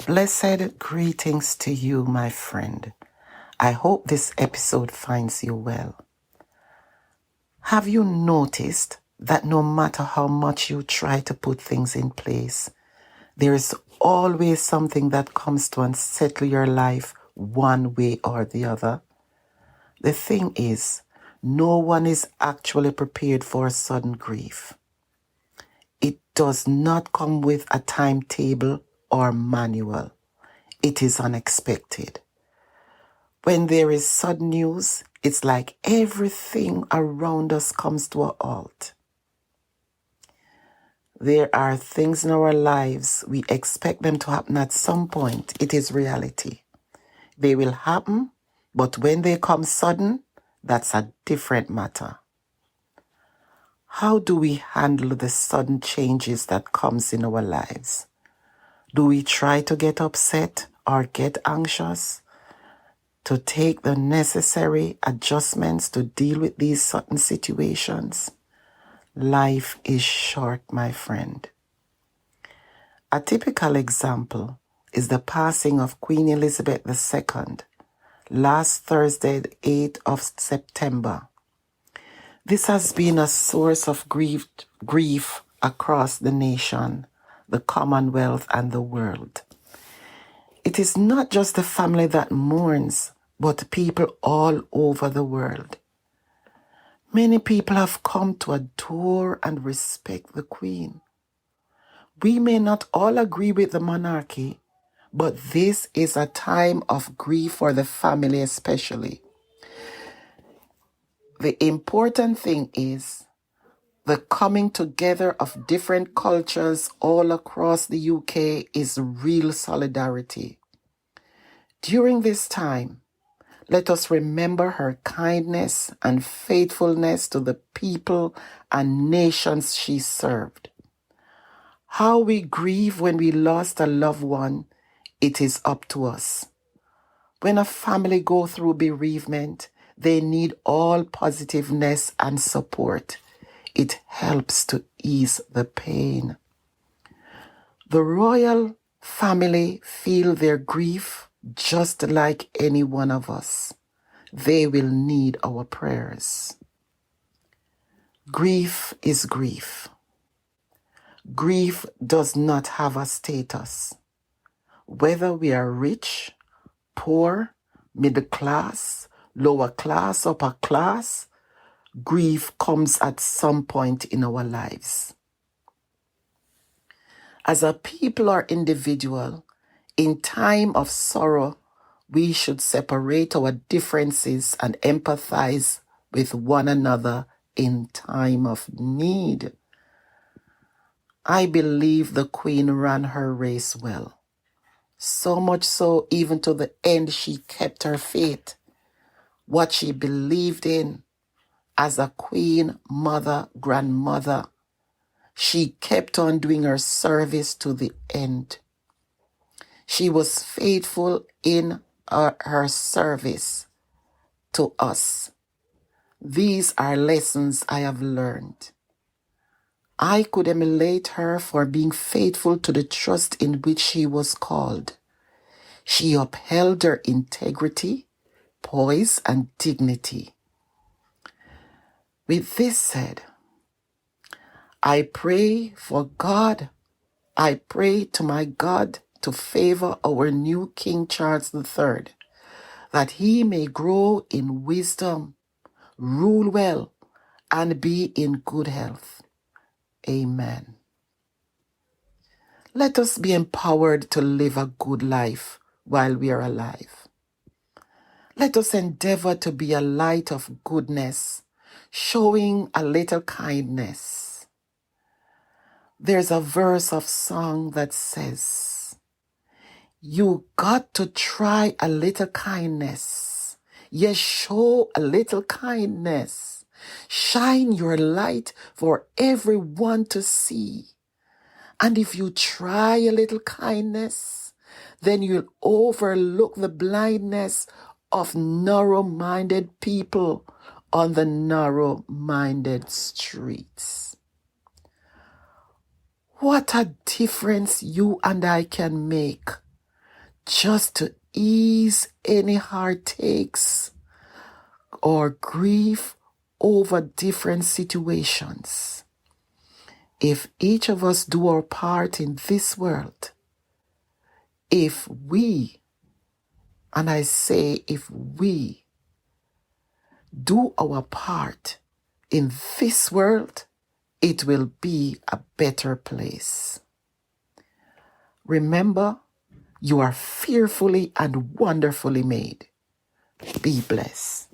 Blessed greetings to you, my friend. I hope this episode finds you well. Have you noticed that no matter how much you try to put things in place, there is always something that comes to unsettle your life one way or the other? The thing is, no one is actually prepared for sudden grief. It does not come with a timetable or manual. It is unexpected. When there is sudden news, it's like everything around us comes to a halt. There are things in our lives we expect them to happen at some point. It is reality. They will happen, but when they come sudden, that's a different matter. How do we handle the sudden changes that comes in our lives? Do we try to get upset or get anxious? To take the necessary adjustments to deal with these certain situations? Life is short, my friend. A typical example is the passing of Queen Elizabeth II last Thursday, the 8th of September. This has been a source of grief across the nation, the Commonwealth, and the world. It is not just the family that mourns, but people all over the world. Many people have come to adore and respect the Queen. We may not all agree with the monarchy, but this is a time of grief for the family especially. The important thing is the coming together of different cultures all across the UK is real solidarity. During this time, let us remember her kindness and faithfulness to the people and nations she served. How we grieve when we lost a loved one, it is up to us. When a family go through bereavement, they need all positiveness and support. It helps to ease the pain. The royal family feel their grief just like any one of us. They will need our prayers. Grief is grief. Grief does not have a status. Whether we are rich, poor, middle class, lower class, upper class, grief comes at some point in our lives. As a people or individual, in time of sorrow, we should separate our differences and empathize with one another in time of need. I believe the Queen ran her race well. So much so, even to the end, she kept her faith. What she believed in as a queen, mother, grandmother, she kept on doing her service to the end. She was faithful in her service to us. These are lessons I have learned. I could emulate her for being faithful to the trust in which she was called. She upheld her integrity, poise, and dignity. With this said, I pray to my God to favor our new King Charles III, that he may grow in wisdom, rule well, and be in good health. Amen. Let us be empowered to live a good life while we are alive. Let us endeavor to be a light of goodness, showing a little kindness. There's a verse of song that says, you got to try a little kindness. Yes, show a little kindness. Shine your light for everyone to see. And if you try a little kindness, then you'll overlook the blindness of narrow-minded people on the narrow-minded streets. What a difference you and I can make just to ease any heartaches or grief over different situations. If each of us do our part in this world, if we, and I say if we, do our part in this world, it will be a better place. Remember, you are fearfully and wonderfully made. Be blessed.